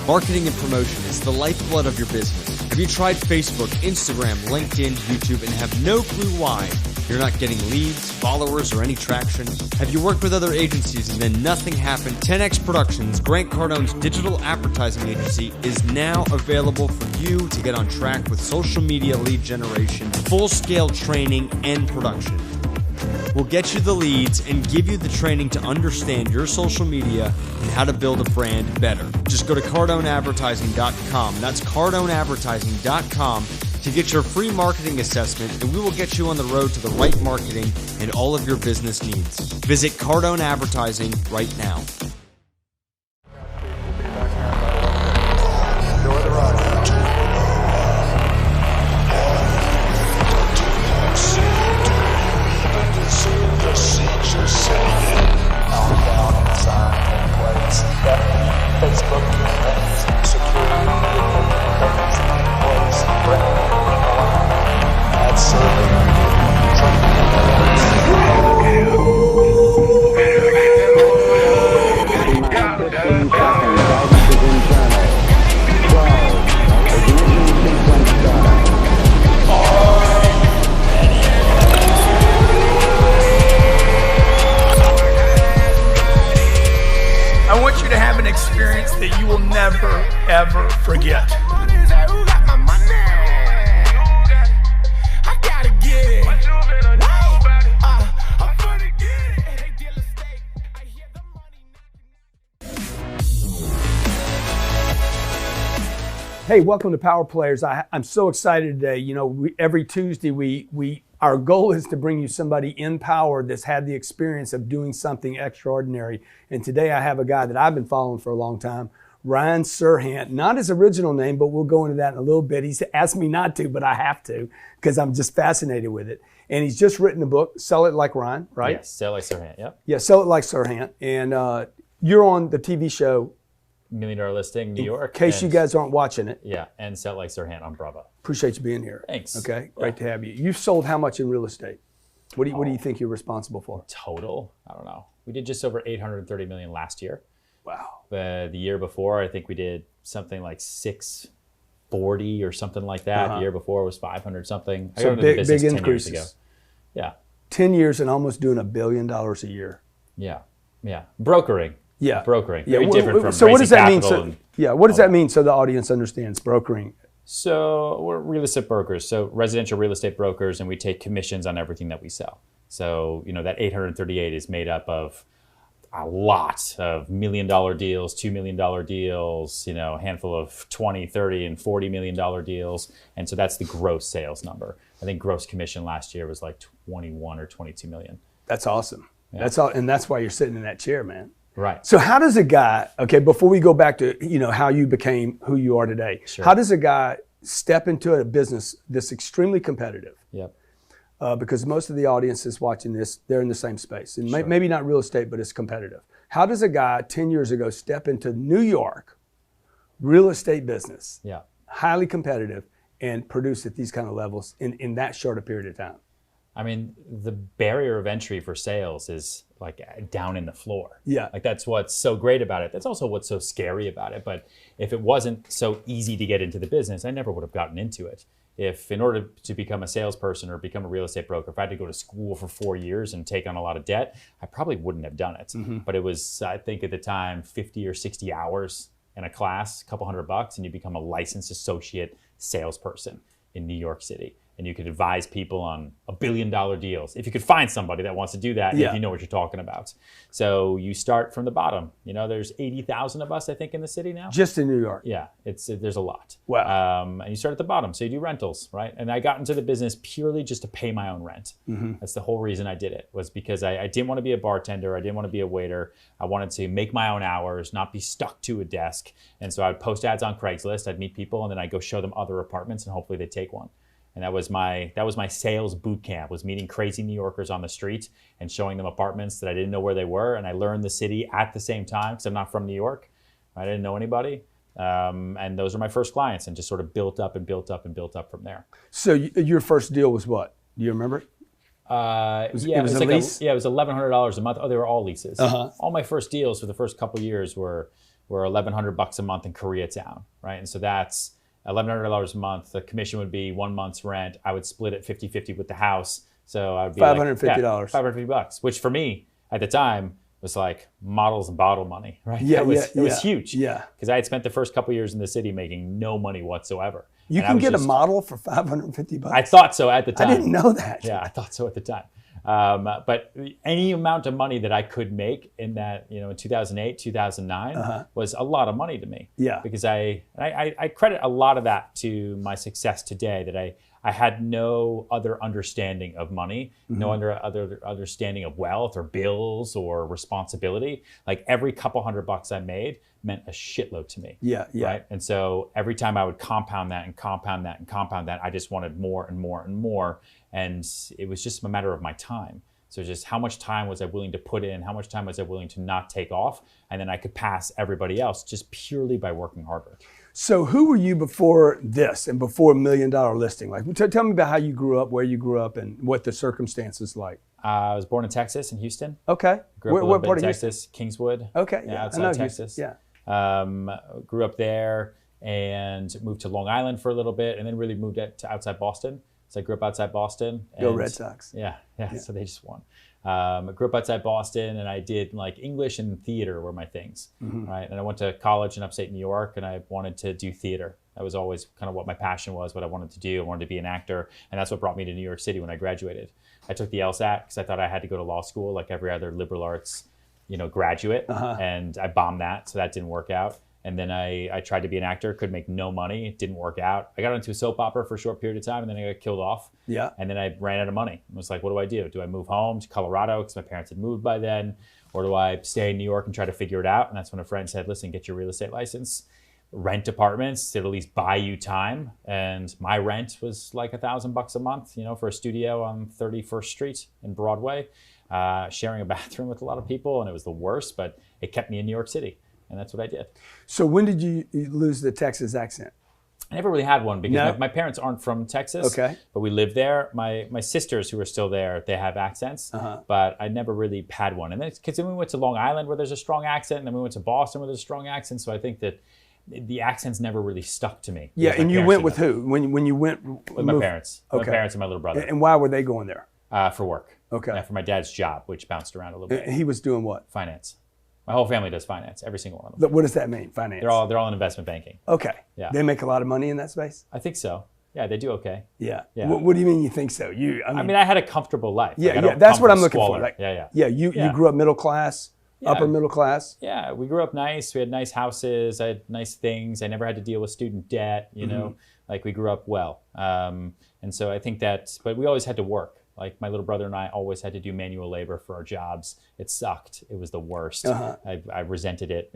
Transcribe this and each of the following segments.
Marketing and promotion is the lifeblood of your business. Have you tried Facebook, Instagram, LinkedIn, YouTube, and have no clue why you're not getting leads, followers, or any traction? Have you worked with other agencies and then nothing happened? 10X Productions, Grant Cardone's digital advertising agency, is now available for you to get on track with social media lead generation, full-scale training, and production. We'll get you the leads and give you the training to understand your social media and how to build a brand better. Just go to cardoneadvertising.com. That's cardoneadvertising.com to get your free marketing assessment, and we will get you on the road to the right marketing and all of your business needs. Visit Cardone Advertising right now. That you will never, ever forget. Hey, welcome to Power Players. I'm so excited today. You know, every Tuesday our goal is to bring you somebody in power that's had the experience of doing something extraordinary. And today I have a guy that I've been following for a long time, Ryan Serhant. Not his original name, but we'll go into that in a little bit. He's asked me not to, but I have to because I'm just fascinated with it. And he's just written a book, Sell It Like Ryan, right? Yes, Sell It Like Serhant, yep. Yeah, Sell It Like Serhant. And you're on the TV show Millionaire Listing, New York. In case you guys aren't watching it. Yeah, and Sell It Like Serhant on Bravo. Appreciate you being here. Thanks. Okay, great to have you. You've sold how much in real estate? What do you think you're responsible for? Total, I don't know. We did just over $830 million last year. Wow. The year before, I think we did something like 640 or something like that. The year before was 500 something. So big increases. 10 years ago. Yeah. 10 years and almost doing $1 billion a year. Yeah, yeah. Brokering. Yeah. Brokering. Yeah. Very different from so what does that mean? What does that that mean so the audience understands brokering? So we're real estate brokers, so residential real estate brokers, and we take commissions on everything that we sell. So, you know, that 838 is made up of a lot of $1 million deals, $2 million deals, you know, a handful of 20, 30, and $40 million deals. And so that's the gross sales number. I think gross commission last year was like 21 or 22 million. That's awesome. Yeah. That's all, and that's why you're sitting in that chair, man. Right. So how does a guy, okay, before we go back to, you know, how you became who you are today, Sure. How does a guy step into a business that's extremely competitive? Yep. Because most of the audience is watching this, they're in the same space. And Sure. maybe not real estate, but it's competitive. How does a guy 10 years ago step into New York real estate business, Yeah. highly competitive, and produce at these kind of levels in that short a period of time? I mean, the barrier of entry for sales is like down in the floor. Yeah. Like that's what's so great about it. That's also what's so scary about it. But if it wasn't so easy to get into the business, I never would have gotten into it. If in order to become a salesperson or become a real estate broker, if I had to go to school for 4 years and take on a lot of debt, I probably wouldn't have done it. Mm-hmm. But it was, I think at the time, 50 or 60 hours in a class, a couple $100, and you become a licensed associate salesperson in New York City. And you could advise people on $1 billion deals. If you could find somebody that wants to do that, Yeah. if you know what you're talking about. So you start from the bottom. You know, there's 80,000 of us, I think, in the city now. Just in New York? Yeah, there's a lot. Wow. And you start at the bottom, so you do rentals, right? And I got into the business purely just to pay my own rent. Mm-hmm. That's the whole reason I did it, was because I didn't want to be a bartender. I didn't want to be a waiter. I wanted to make my own hours, not be stuck to a desk. And so I'd post ads on Craigslist. I'd meet people, and then I'd go show them other apartments, and hopefully they'd take one. And that was my sales boot camp, was meeting crazy New Yorkers on the street and showing them apartments that I didn't know where they were. And I learned the city at the same time because I'm not from New York. I didn't know anybody. And those are my first clients, and just sort of built up and built up and built up from there. So your first deal was what? Do you remember it? It was a like lease? it was $1,100 a month. Oh, they were all leases. Uh-huh. All my first deals for the first couple of years were were $1,100 a month in Koreatown, right? And so that's $1,100 a month. The commission would be 1 month's rent. I would split it 50-50 with the house. So I would be $550. $550, which for me at the time was like models and bottle money, right? Yeah, it was huge. Yeah. Because I had spent the first couple years in the city making no money whatsoever. You can get a model for $550. I thought so at the time. I didn't know that. Yeah, I thought so at the time. But any amount of money that I could make in that, in 2008, 2009 was a lot of money to me. Yeah. Because I credit a lot of that to my success today, that I had no other understanding of money, no other understanding of wealth or bills or responsibility. Like every couple $100 I made meant a shitload to me. Yeah, yeah. Right? And so every time I would compound that and compound that and compound that, I just wanted more and more and more. And it was just a matter of my time. So just how much time was I willing to put in? How much time was I willing to not take off? And then I could pass everybody else just purely by working harder. So who were you before this and before $1 Million Listing? Like, tell me about how you grew up, where you grew up, and what the circumstances like. I was born in Texas, in Houston. Okay. Grew up what part in of Texas, Kingswood. Okay. Yeah, I outside know Texas. Houston. Yeah. Grew up there and moved to Long Island for a little bit, and then really moved to outside Boston. So I grew up outside Boston. Go Red Sox. Yeah. So they just won. I grew up outside Boston, and I did like English and theater were my things, right? And I went to college in upstate New York, and I wanted to do theater. That was always kind of what my passion was, what I wanted to do. I wanted to be an actor, and that's what brought me to New York City when I graduated. I took the LSAT because I thought I had to go to law school like every other liberal arts, graduate, and I bombed that, so that didn't work out. And then I tried to be an actor, could make no money, it didn't work out. I got into a soap opera for a short period of time, and then I got killed off. Yeah. And then I ran out of money. I was like, what do I do? Do I move home to Colorado because my parents had moved by then? Or do I stay in New York and try to figure it out? And that's when a friend said, listen, get your real estate license, rent apartments, it'll at least buy you time. And my rent was like $1,000 a month, for a studio on 31st Street in Broadway, sharing a bathroom with a lot of people. And it was the worst, but it kept me in New York City. And that's what I did. So when did you lose the Texas accent? I never really had one because my parents aren't from Texas. Okay. But we lived there. My sisters who are still there, they have accents. But I never really had one. And then because then we went to Long Island where there's a strong accent, and then we went to Boston where there's a strong accent. So I think that the accents never really stuck to me. Yeah, and you went with who? When you went with my parents. Okay. My parents and my little brother. And why were they going there? For work. Okay. Yeah, for my dad's job, which bounced around a little bit. He was doing what? Finance. My whole family does finance, every single one of them. What does that mean, finance? They're all in investment banking. Okay. Yeah. They make a lot of money in that space? I think so. Yeah, they do okay. Yeah. Yeah. What do you mean you think so? I mean, I had a comfortable life. Yeah, Like, I don't that's come what from I'm looking squalor. for. Like, Yeah. You grew up middle class, upper middle class? Yeah, we grew up nice. We had nice houses. I had nice things. I never had to deal with student debt, like we grew up well. And so I think but we always had to work. Like my little brother and I always had to do manual labor for our jobs. It sucked. It was the worst. I resented it,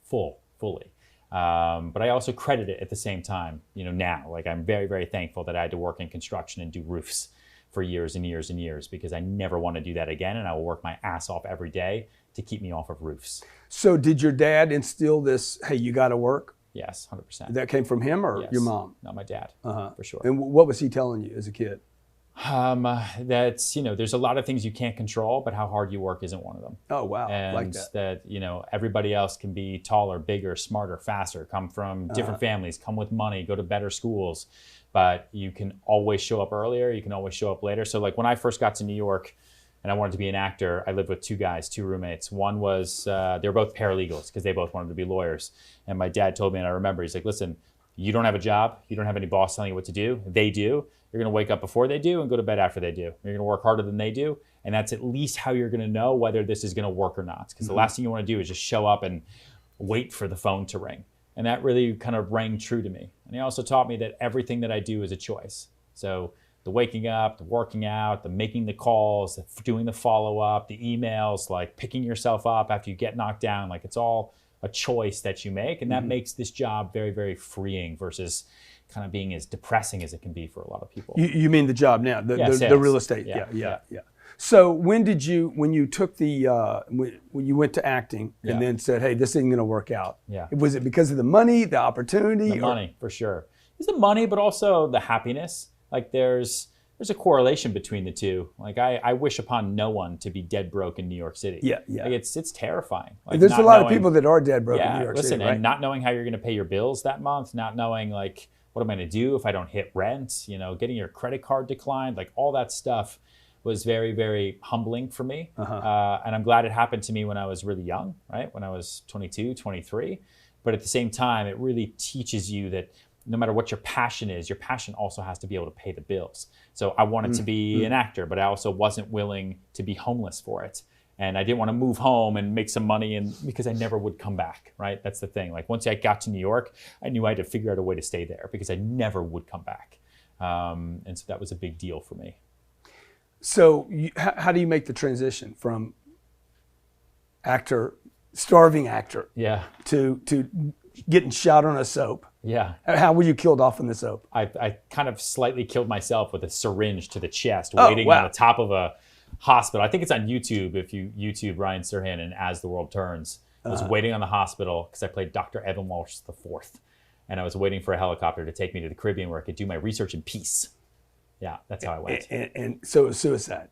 fully. But I also credit it at the same time, now. Like I'm very, very thankful that I had to work in construction and do roofs for years and years and years because I never want to do that again. And I will work my ass off every day to keep me off of roofs. So did your dad instill this, hey, you got to work? Yes, 100%. That came from him or your mom? No, my dad, for sure. And what was he telling you as a kid? That's, there's a lot of things you can't control, but how hard you work isn't one of them. Oh, wow. And like that. Everybody else can be taller, bigger, smarter, faster, come from different families, come with money, go to better schools, but you can always show up earlier. You can always show up later. So like when I first got to New York and I wanted to be an actor, I lived with two roommates. One was, they were both paralegals because they both wanted to be lawyers. And my dad told me, and I remember, he's like, listen, you don't have a job. You don't have any boss telling you what to do. They do. You're going to wake up before they do and go to bed after they do. You're going to work harder than they do. And that's at least how you're going to know whether this is going to work or not. Because the last thing you want to do is just show up and wait for the phone to ring. And that really kind of rang true to me. And he also taught me that everything that I do is a choice. So the waking up, the working out, the making the calls, the doing the follow-up, the emails, like picking yourself up after you get knocked down, like it's all a choice that you make. And that makes this job very, very freeing versus kind of being as depressing as it can be for a lot of people. You mean the job now, the real estate? Yeah. So when you took when you went to acting and then said, hey, this isn't going to work out? Yeah. Was it because of the money, the opportunity? The money, for sure. It's the money, but also the happiness. Like there's there's a correlation between the two. Like I wish upon no one to be dead broke in New York City. Yeah. Like it's terrifying. Like There's a lot of knowing, people that are dead broke in New York listen, City, right? And not knowing how you're going to pay your bills that month, not knowing like what am I going to do if I don't hit rent, getting your credit card declined, like all that stuff was very, very humbling for me. And I'm glad it happened to me when I was really young, right? When I was 22, 23. But at the same time, it really teaches you that no matter what your passion is, your passion also has to be able to pay the bills. So I wanted to be an actor, but I also wasn't willing to be homeless for it. And I didn't want to move home and make some money because I never would come back, right? That's the thing. Like once I got to New York, I knew I had to figure out a way to stay there because I never would come back. And so that was a big deal for me. So how do you make the transition from starving actor, to getting shot on a soap? Yeah. How were you killed off in the soap? I kind of slightly killed myself with a syringe to the chest, waiting on the top of a hospital. I think it's on YouTube. If you YouTube Ryan Serhant and As the World Turns, I was waiting on the hospital because I played Dr. Evan Walsh IV. And I was waiting for a helicopter to take me to the Caribbean where I could do my research in peace. Yeah, that's how I went. And so it was suicide.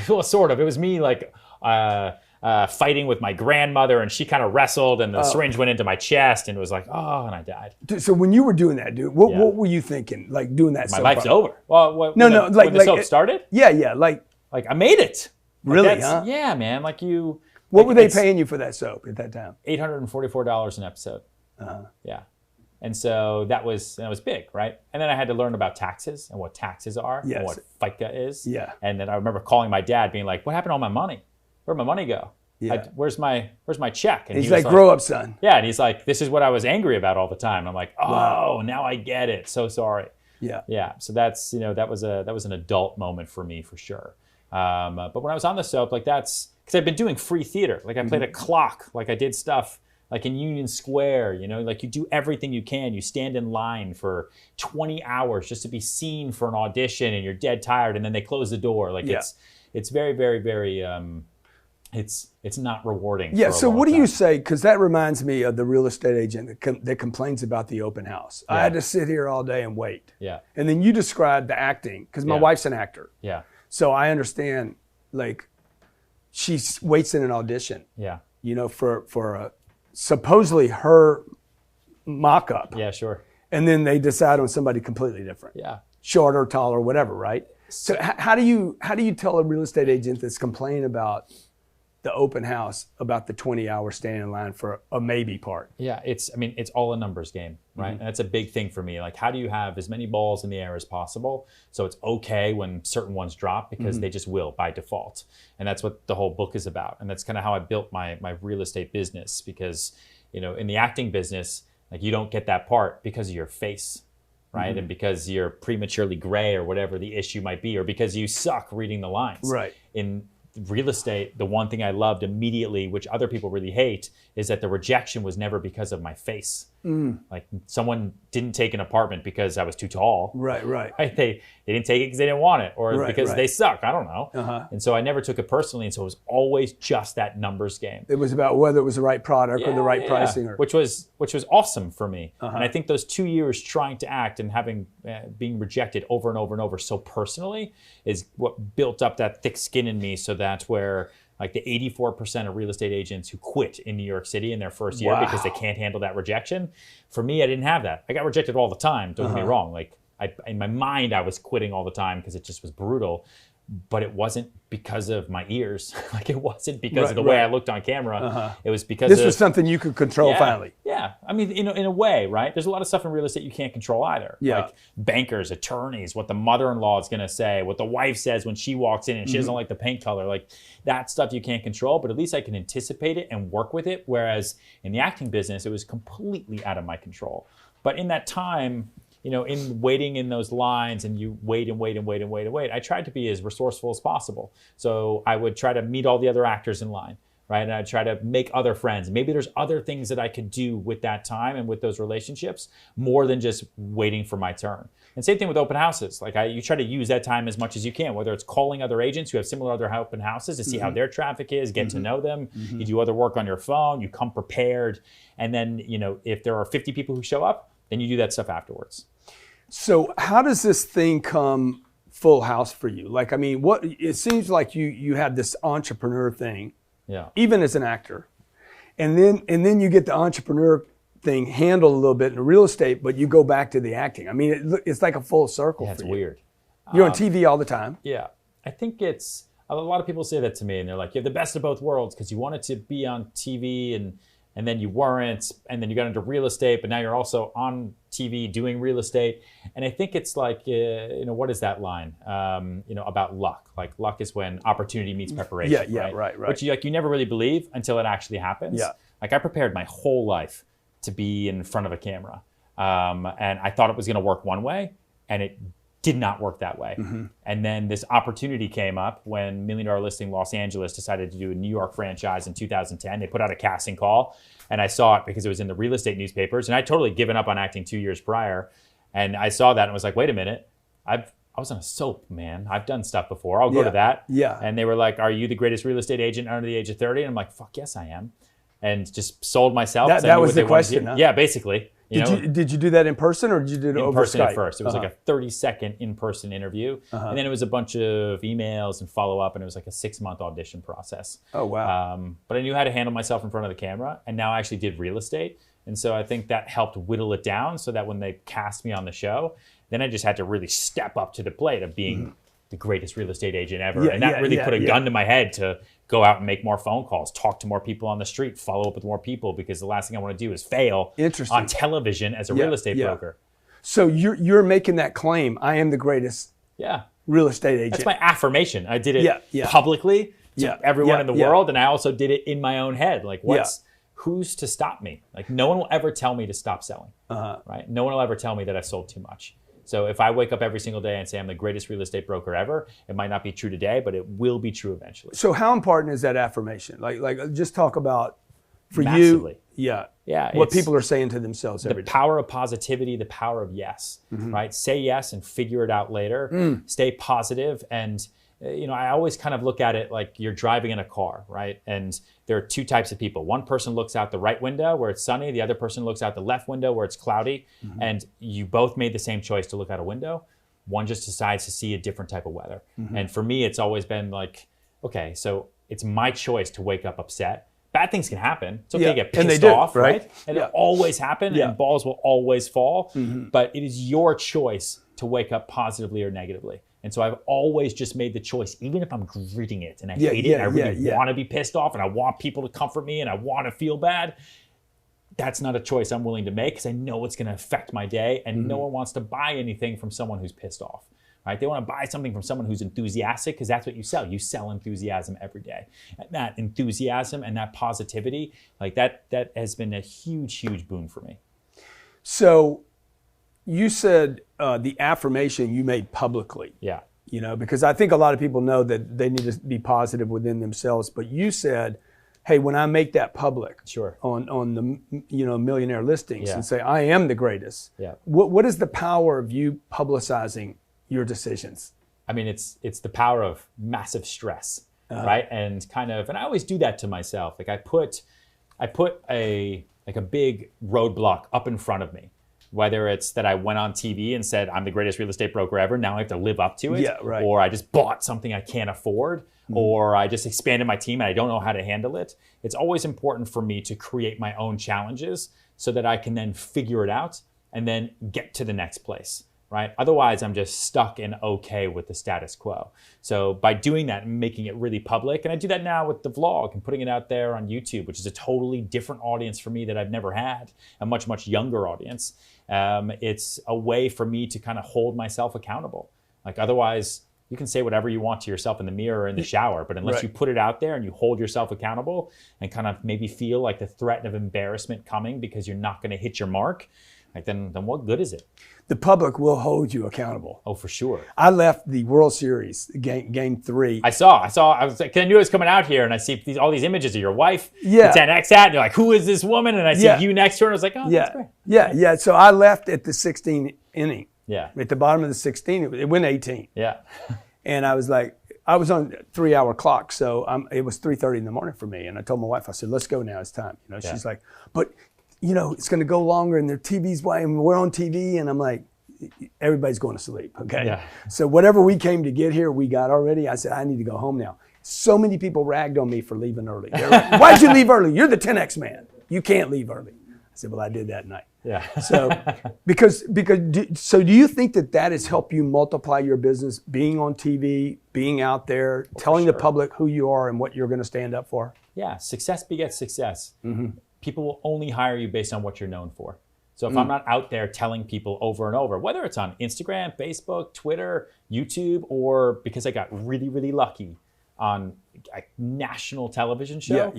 Well, sort of. It was me like fighting with my grandmother, and she kind of wrestled, and the syringe went into my chest, and it was like, oh, and I died. So when you were doing that, dude, what were you thinking? Like doing that? My life's over. Well, when the soap started? Yeah, like I made it. Really? Huh? Yeah, man. Like you. What were they paying you for that soap at that time? $844 an episode. Yeah. And so that was big, right? And then I had to learn about taxes and what taxes are and what FICA is. Yeah. And then I remember calling my dad being like, what happened to all my money? Where'd my money go? Yeah. Where's my check? And he's like, grow up, son. Yeah. And he's like, this is what I was angry about all the time. And I'm like, oh, now I get it. So sorry. Yeah. Yeah. So that's, that was an adult moment for me for sure. But when I was on the soap, like that's, because I've been doing free theater. Like I played a clock, like I did stuff like in Union Square, like you do everything you can. You stand in line for 20 hours just to be seen for an audition, and you're dead tired, and then they close the door. Like it's very, very, very, it's not rewarding. Yeah. So what do you say? Because that reminds me of the real estate agent that complains about the open house. I had to sit here all day and wait. Yeah. And then you described the acting, because my wife's an actor. Yeah. So I understand, like, she waits in an audition. Yeah. For a supposedly her mock-up. Yeah, sure. And then they decide on somebody completely different. Yeah. Shorter, taller, whatever, right? So how do you tell a real estate agent that's complaining about the open house about the 20-hour standing in line for a maybe part? Yeah, it's all a numbers game, right? And that's a big thing for me. Like, how do you have as many balls in the air as possible so it's okay when certain ones drop, because they just will by default. And that's what the whole book is about. And that's kind of how I built my real estate business, because, in the acting business, like you don't get that part because of your face, right? And because you're prematurely gray or whatever the issue might be, or because you suck reading the lines. Right. In real estate, the one thing I loved immediately, which other people really hate, is that the rejection was never because of my face. Like someone didn't take an apartment because I was too tall. Right. They didn't take it because they didn't want it, or because they suck. I don't know. And so I never took it personally. And so it was always just that numbers game. It was about whether it was the right product or the right pricing. Which was awesome for me. And I think those 2 years trying to act and having being rejected over and over and over so personally is what built up that thick skin in me, so that's where like the 84% of real estate agents who quit in New York City in their first year because they can't handle that rejection. For me, I didn't have that. I got rejected all the time. Don't get me wrong. Like in my mind, I was quitting all the time because it just was brutal. But it wasn't because of my ears. Like it wasn't because of the way I looked on camera. It was because this was something you could control finally. Yeah. I mean, in a way, right? There's a lot of stuff in real estate you can't control either. Yeah. Like bankers, attorneys, what the mother-in-law is going to say, what the wife says when she walks in and she doesn't like the paint color. Like that stuff you can't control, but at least I can anticipate it and work with it. Whereas in the acting business, it was completely out of my control. But in that time, in waiting in those lines, and you wait and wait and wait and wait and wait, I tried to be as resourceful as possible. So I would try to meet all the other actors in line, right? And I'd try to make other friends. Maybe there's other things that I could do with that time and with those relationships more than just waiting for my turn. And same thing with open houses. Like you try to use that time as much as you can, whether it's calling other agents who have similar other open houses to see how their traffic is, get to know them. You do other work on your phone, you come prepared. And then, if there are 50 people who show up, then you do that stuff afterwards. So how does this thing come full house for you? Like, I mean, what it seems like you had this entrepreneur thing, even as an actor, and then you get the entrepreneur thing handled a little bit in real estate, but you go back to the acting. I mean, it's like a full circle. Yeah, for it's you. weird. You're on TV all the time. Yeah, I think it's a lot of people say that to me, and they're like, "You have the best of both worlds because you wanted to be on TV and then you weren't, and then you got into real estate, but now you're also on TV doing real estate." And I think it's like, what is that line? About luck. Like luck is when opportunity meets preparation. Right. Which you never really believe until it actually happens. Yeah. Like I prepared my whole life to be in front of a camera, and I thought it was going to work one way, and it did not work that way. Mm-hmm. And then this opportunity came up when Millionaire Listing Los Angeles decided to do a New York franchise in 2010. They put out a casting call, and I saw it because it was in the real estate newspapers. And I'd totally given up on acting 2 years prior. And I saw that and was like, wait a minute, I was on a soap, man. I've done stuff before. I'll go to that. Yeah. And they were like, are you the greatest real estate agent under the age of 30? And I'm like, fuck yes, I am. And just sold myself. That was the question, huh? Yeah, basically. Did you do that in person or did you do it over in person Skype? at first? It was like a 30-second in-person interview, and then it was a bunch of emails and follow-up, and it was like a 6-month audition process. Oh wow! But I knew how to handle myself in front of the camera, and now I actually did real estate, and so I think that helped whittle it down so that when they cast me on the show, then I just had to really step up to the plate of being the greatest real estate agent ever, and that really put a gun to my head to go out and make more phone calls, talk to more people on the street, follow up with more people, because the last thing I want to do is fail on television as a real estate broker. So you're making that claim, I am the greatest real estate agent. That's my affirmation. I did it publicly to everyone in the world, and I also did it in my own head. Like, who's to stop me? Like, no one will ever tell me to stop selling, right? No one will ever tell me that I sold too much. So if I wake up every single day and say I'm the greatest real estate broker ever, it might not be true today, but it will be true eventually. So how important is that affirmation? Like just talk about for Massively. you. Yeah. What people are saying to themselves every day. The power of positivity, the power of yes, right? Say yes and figure it out later. Stay positive. And, I always kind of look at it like you're driving in a car, right? And there are two types of people. One person looks out the right window where it's sunny. The other person looks out the left window where it's cloudy. And you both made the same choice to look out a window. One just decides to see a different type of weather. And for me, it's always been like, okay, so it's my choice to wake up upset. Bad things can happen. It's okay to get pissed off, right? And it'll always happen, and balls will always fall. But it is your choice to wake up positively or negatively. And so I've always just made the choice, even if I'm gritting it and I hate it, and I really want to be pissed off, and I want people to comfort me, and I want to feel bad. That's not a choice I'm willing to make because I know it's going to affect my day, and no one wants to buy anything from someone who's pissed off. Right? They want to buy something from someone who's enthusiastic because that's what you sell. You sell enthusiasm every day. And that enthusiasm and that positivity, like that has been a huge, huge boon for me. So you said the affirmation you made publicly. Yeah. Because I think a lot of people know that they need to be positive within themselves. But you said, hey, when I make that public on the Millionaire listings and say, I am the greatest. Yeah. What is the power of you publicizing your decisions? I mean, it's the power of massive stress, right? And I always do that to myself. Like I put a big roadblock up in front of me, whether it's that I went on TV and said, I'm the greatest real estate broker ever. Now I have to live up to it. Or I just bought something I can't afford, or I just expanded my team and I don't know how to handle it. It's always important for me to create my own challenges so that I can then figure it out and then get to the next place. Right? Otherwise, I'm just stuck and okay with the status quo. So by doing that and making it really public, and I do that now with the vlog and putting it out there on YouTube, which is a totally different audience for me that I've never had, a much, much younger audience. It's a way for me to kind of hold myself accountable. Like otherwise, you can say whatever you want to yourself in the mirror or in the shower, but unless you put it out there and you hold yourself accountable and kind of maybe feel like the threat of embarrassment coming because you're not going to hit your mark, like then what good is it? The public will hold you accountable. Oh, for sure. I left the World Series game 3. I was like, I knew it was coming out here, and I see all these images of your wife. Yeah. The 10X hat, and you're like, who is this woman? And I see you next to her, and I was like, oh, that's great. Yeah. So I left at the 16th inning. Yeah. At the bottom of the 16th, it went 18. Yeah. And I was like, I was on a 3-hour clock, so it was 3:30 in the morning for me. And I told my wife, I said, let's go now, it's time. She's like, but it's going to go longer, and their TV's why, and we're on TV. And I'm like, everybody's going to sleep, okay? Yeah. So whatever we came to get here, we got already. I said, I need to go home now. So many people ragged on me for leaving early. They're like, why'd you leave early? You're the 10X man. You can't leave early. I said, well, I did that night. Yeah. So, do you think that has helped you multiply your business, being on TV, being out there, telling the public who you are and what you're going to stand up for? Yeah, success begets success. People will only hire you based on what you're known for. So if I'm not out there telling people over and over, whether it's on Instagram, Facebook, Twitter, YouTube, or because I got really, really lucky on a national television show,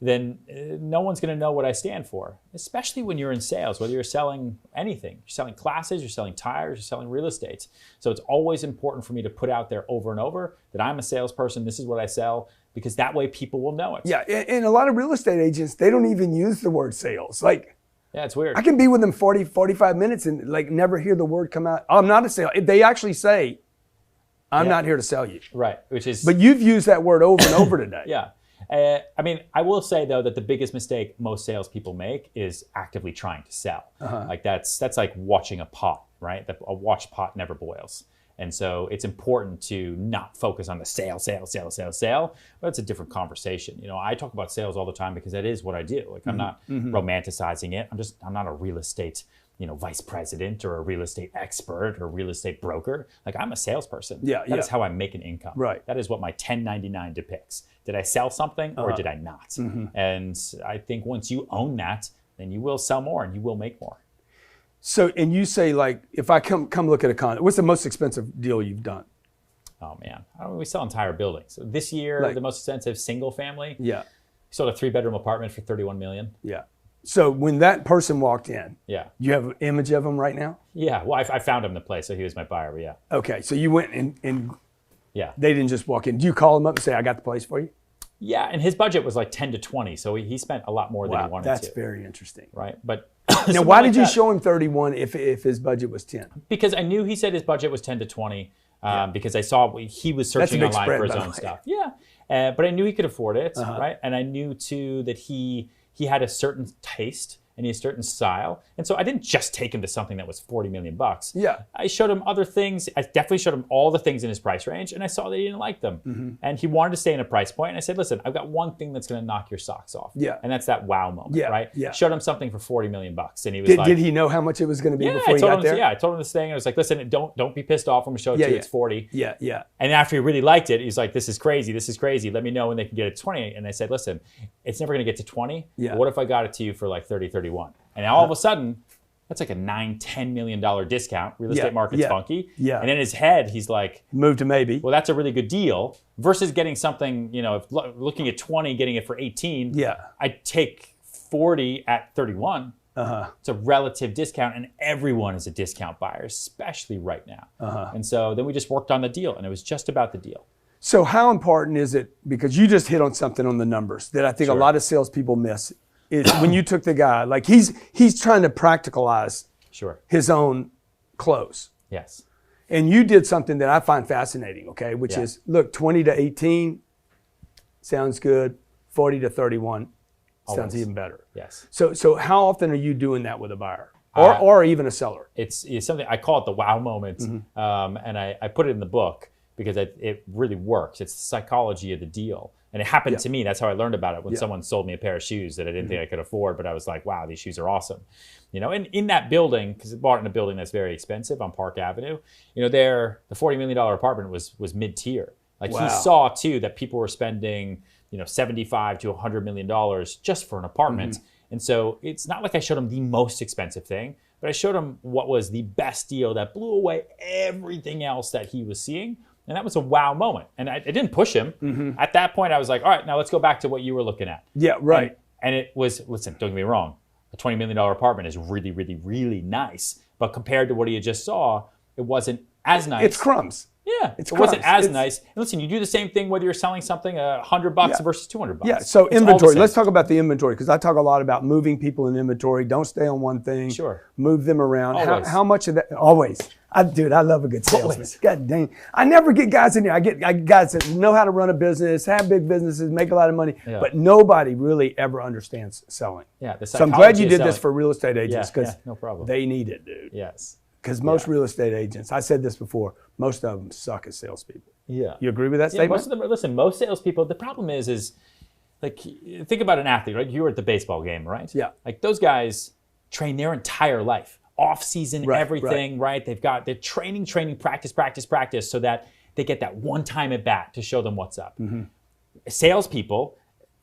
then no one's going to know what I stand for, especially when you're in sales, whether you're selling anything. You're selling classes, you're selling tires, you're selling real estate. So it's always important for me to put out there over and over that I'm a salesperson, this is what I sell, because that way people will know it. Yeah, and a lot of real estate agents, they don't even use the word sales. Like, yeah, it's weird. I can be with them 40, 45 minutes and like never hear the word come out. I'm not a sale. They actually say, I'm not here to sell you. Right, which is... But you've used that word over and over today. Yeah. I mean, I will say though that the biggest mistake most salespeople make is actively trying to sell. Like that's like watching a pot, right? A watched pot never boils. And so it's important to not focus on the sale. But it's a different conversation. You know, I talk about sales all the time because that is what I do. Like I'm not romanticizing it. I'm not a real estate, vice president or a real estate expert or a real estate broker. Like I'm a salesperson. That is how I make an income. Right. That is what my 1099 depicts. Did I sell something or did I not? And I think once you own that, then you will sell more and you will make more. So, and you say like, if I come look at a condo, what's the most expensive deal you've done? Oh man, we sell entire buildings. So this year, the most expensive single family. Yeah. We sold a 3-bedroom apartment for $31 million. Yeah. So when that person walked in, yeah, you have an image of him right now? Yeah. Well, I found him the place, so he was my buyer. But yeah. Okay. So you went and yeah, they didn't just walk in. Do you call him up and say, I got the place for you? Yeah, and his budget was like 10 to 20, so he spent a lot more than he wanted to. That's very interesting. Right, but now why did you show him 31 if his budget was 10? Because I knew he said his budget was 10 to 20 because I saw he was searching online for his own stuff. Yeah, but I knew he could afford it, right? And I knew too that he had a certain taste and he had a certain style. And so I didn't just take him to something that was $40 million. Yeah. I showed him other things. I definitely showed him all the things in his price range, and I saw that he didn't like them. And he wanted to stay in a price point. And I said, listen, I've got one thing that's going to knock your socks off. Yeah. And that's that wow moment, right? Yeah. Showed him something for $40 million. And he was like... Did he know how much it was going to be before he got there? Yeah, I told him this thing. I was like, listen, don't be pissed off. I'm going to show it to you. It's 40. Yeah, yeah. And after he really liked it, he's like, this is crazy. Let me know when they can get it to 20. And I said, listen, it's never going to get to 20. Yeah. What if I got it to you for like 30, 31? And now all of a sudden, that's like a $9-10 million discount. Real estate market's funky. Yeah. And in his head, he's like, move to maybe. well, that's a really good deal versus getting something, if looking at 20, getting it for 18. Yeah. I'd take 40 at 31. It's a relative discount, and everyone is a discount buyer, especially right now. And so then we just worked on the deal, and it was just about the deal. So how important is it, because you just hit on something on the numbers that I think a lot of salespeople miss, is when you took the guy, like he's trying to practicalize his own close. Yes. And you did something that I find fascinating, okay, which is, look, 20 to 18 sounds good, 40 to 31 sounds even better. Yes. So how often are you doing that with a buyer or even a seller? It's something, I call it the wow moment, and I put it in the book because it really works. It's the psychology of the deal. And it happened to me. That's how I learned about it when someone sold me a pair of shoes that I didn't think I could afford, but I was like, wow, these shoes are awesome. And in that building, because I bought it in a building that's very expensive on Park Avenue, the $40 million apartment was mid-tier. Like he saw too that people were spending, $75 to $100 million just for an apartment. And so it's not like I showed him the most expensive thing, but I showed him what was the best deal that blew away everything else that he was seeing. And that was a wow moment. And I didn't push him. At that point, I was like, all right, now let's go back to what you were looking at. Yeah, right. And it was, listen, don't get me wrong, a $20 million apartment is really, really, really nice. But compared to what he had just saw, it wasn't as nice. It's crumbs. Yeah, it wasn't as nice. And listen, you do the same thing whether you're selling something $100 versus $200. Yeah, so it's inventory. Let's talk about the inventory, because I talk a lot about moving people in inventory. Don't stay on one thing. Sure. Move them around. Always. How much of that? Always. I love a good salesman. God dang. I never get guys in here. I get guys that know how to run a business, have big businesses, make a lot of money, but nobody really ever understands selling. Yeah. So I'm glad you did this for real estate agents, because no problem. they need it, dude. Yes. Because most real estate agents, I said this before, most of them suck as salespeople. Yeah. You agree with that Yeah, statement? most of them. Listen, most salespeople. The problem is like, think about an athlete, right? You were at the baseball game, right? Yeah. Like those guys train their entire life, off season, Right, everything, right? They're training, practice, so that they get that one time at bat to show them what's up. Salespeople,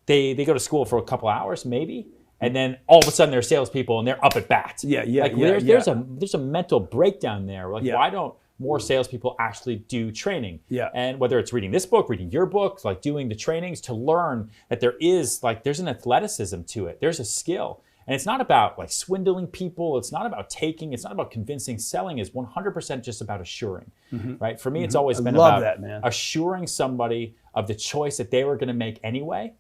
they go to school for a couple hours, maybe. And then all of a sudden they're salespeople and they're up at bat. Like there's a mental breakdown there. Like why don't more salespeople actually do training? And whether it's reading this book, reading your book, like doing the trainings to learn that there's an athleticism to it. There's a skill. And it's not about like swindling people. It's not about taking. It's not about convincing. Selling is 100% just about assuring, right? For me, it's always been about assuring somebody of the choice that they were going to make anyway,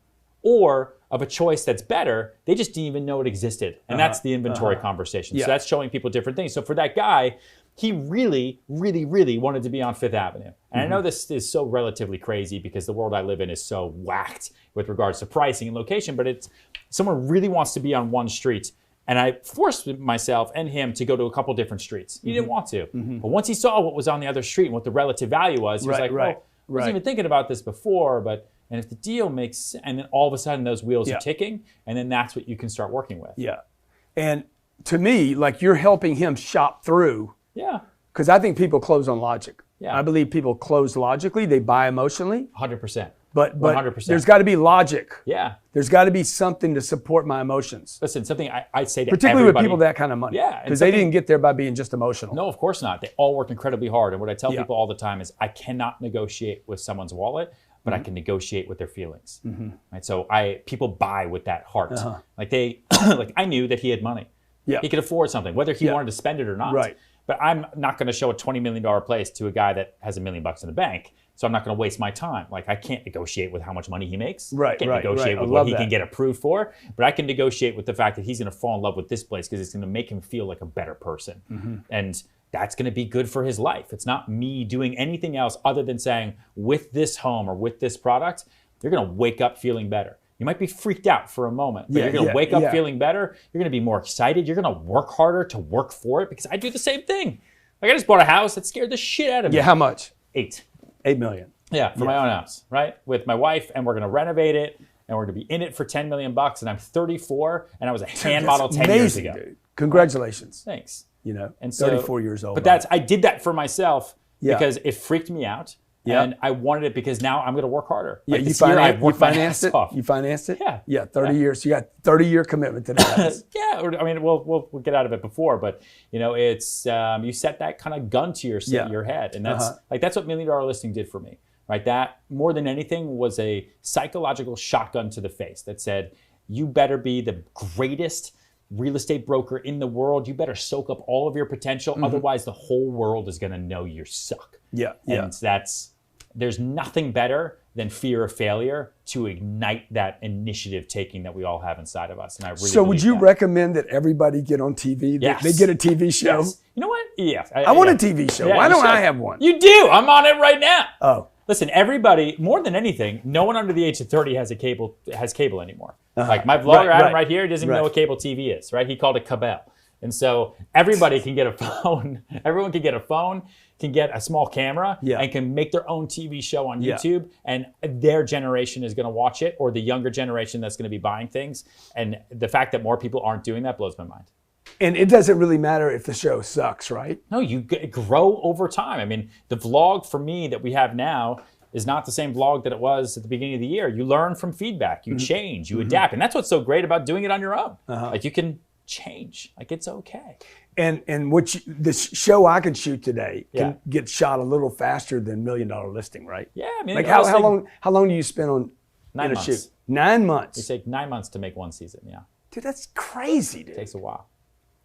or of a choice that's better, they just didn't even know it existed. And that's the inventory conversation. So that's showing people different things. So for that guy, he really, really, really wanted to be on Fifth Avenue. And I know this is so relatively crazy because the world I live in is so whacked with regards to pricing and location, but it's someone really wants to be on one street. And I forced myself and him to go to a couple different streets. He didn't want to. But once he saw what was on the other street and what the relative value was, he was like, I wasn't even thinking about this before, and if the deal makes sense, and then all of a sudden those wheels are ticking, and then that's what you can start working with. Yeah. And to me, like you're helping him shop through. Yeah. Because I think people close on logic. Yeah. I believe people close logically. They buy emotionally. 100%. But 100%. There's got to be logic. Yeah. There's got to be something to support my emotions. Listen, something I say to particularly everybody, with people that kind of money. Yeah. Because they didn't get there by being just emotional. No, of course not. They all work incredibly hard. And what I tell people all the time is I cannot negotiate with someone's wallet, but I can negotiate with their feelings. Right? So people buy with that heart. Like like I knew that he had money. Yeah. He could afford something, whether he wanted to spend it or not. Right. But I'm not going to show a $20 million place to a guy that has $1 million in the bank. So I'm not going to waste my time. Like I can't negotiate with how much money he makes. I can't negotiate with what he can get approved for. But I can negotiate with the fact that he's going to fall in love with this place because it's going to make him feel like a better person. And that's going to be good for his life. It's not me doing anything else other than saying, with this home or with this product, you're going to wake up feeling better. You might be freaked out for a moment, but you're going to wake up feeling better. You're going to be more excited. You're going to work harder to work for it because I do the same thing. Like I just bought a house that scared the shit out of me. Yeah, how much? $8 million. Yeah, for my own house, right? With my wife, and we're going to renovate it, and we're going to be in it for $10 million. And I'm 34, and I was a hand model 10 years ago. Dude. Congratulations. Thanks. You know, and so, 34 years old. But I did that for myself because it freaked me out. And I wanted it because now I'm going to work harder. Yeah, like you financed it? Off. You financed it? Yeah. Yeah, 30 years. You got 30-year commitment to that. Yeah, I mean, we'll get out of it before, but it's you set that kind of gun to your head, and that's that's what $1 Million Listing did for me, right? That more than anything was a psychological shotgun to the face that said, you better be the greatest real estate broker in the world. You better soak up all of your potential, otherwise the whole world is going to know you suck. Yeah, and there's nothing better than fear of failure to ignite that initiative taking that we all have inside of us. And I really So would you recommend that everybody get on TV? Yes. They get a TV show? Yes. You know what? Yes. I want a TV show. Yeah, Why don't should. I have one? You do. I'm on it right now. Oh. Listen, everybody, more than anything, no one under the age of 30 has cable anymore. Like my vlogger, Adam, right here, doesn't even know what cable TV is, right? He called it Cabell. And so everybody can get a phone. Everyone can get a phone, can get a small camera, and can make their own TV show on YouTube. And their generation is going to watch it, or the younger generation that's going to be buying things. And the fact that more people aren't doing that blows my mind. And it doesn't really matter if the show sucks, right? No, you grow over time. I mean, the vlog for me that we have now is not the same vlog that it was at the beginning of the year. You learn from feedback, you change, you adapt. And that's what's so great about doing it on your own. Like you can change, like it's okay. And the show I could shoot today can get shot a little faster than $1 Million Listing, right? Yeah, I mean, like how long do you spend on 9 months? Shoot? 9 months. It takes 9 months to make one season. Yeah, dude, that's crazy, dude. It takes a while.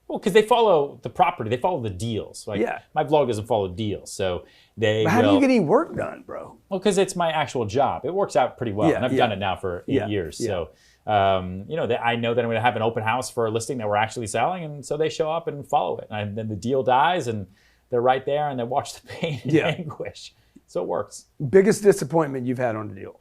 Well, because they follow the property, they follow the deals. Like my vlog doesn't follow deals, so But how do you get any work done, bro? Well, because it's my actual job. It works out pretty well, and I've done it now for 8 years. So, I know that I'm going to have an open house for a listing that we're actually selling, and so they show up and follow it. And then the deal dies, and they're right there, and they watch the pain and anguish. So it works. Biggest disappointment you've had on a deal?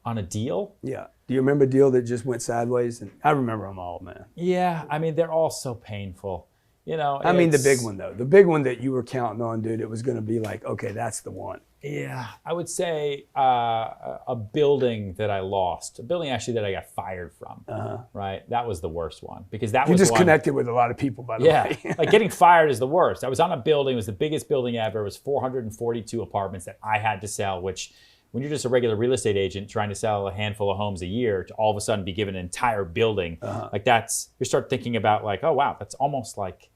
On a deal? Yeah. Do you remember a deal that just went sideways? And I remember them all, man. Yeah, I mean, they're all so painful. You know, I mean, the big one though, the big one that you were counting on, dude, it was going to be like, okay, that's the one. Yeah, I would say a building that I lost, a building actually that I got fired from, right? That was the worst one because that You was just one, connected with a lot of people, by the way. like getting fired is the worst. I was on a building, it was the biggest building ever. It was 442 apartments that I had to sell, which when you're just a regular real estate agent trying to sell a handful of homes a year to all of a sudden be given an entire building, like that's, you start thinking about like, oh wow, that's almost like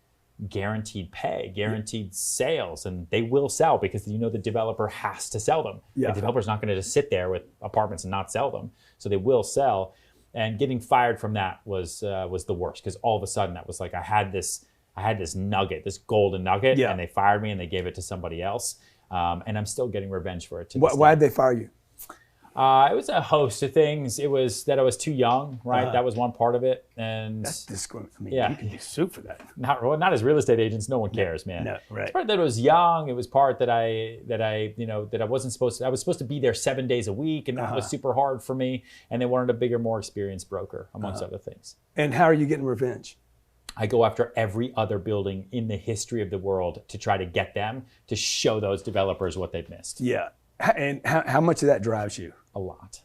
guaranteed pay, guaranteed sales, and they will sell because you know the developer has to sell them. Yeah. The developer's not going to just sit there with apartments and not sell them, so they will sell. And getting fired from that was the worst because all of a sudden that was like I had this nugget, this golden nugget, and they fired me and they gave it to somebody else, and I'm still getting revenge for it. Why did they fire you? It was a host of things. It was that I was too young, right? That was one part of it, and That's discriminatory. I mean, Yeah. you can be sued for that. not as real estate agents. No one cares, man. No, right. It's part that I was young. It was part that I wasn't supposed to. I was supposed to be there 7 days a week, and that was super hard for me. And they wanted a bigger, more experienced broker, amongst other things. And how are you getting revenge? I go after every other building in the history of the world to try to get them to show those developers what they've missed. Yeah. And how much of that drives you? A lot.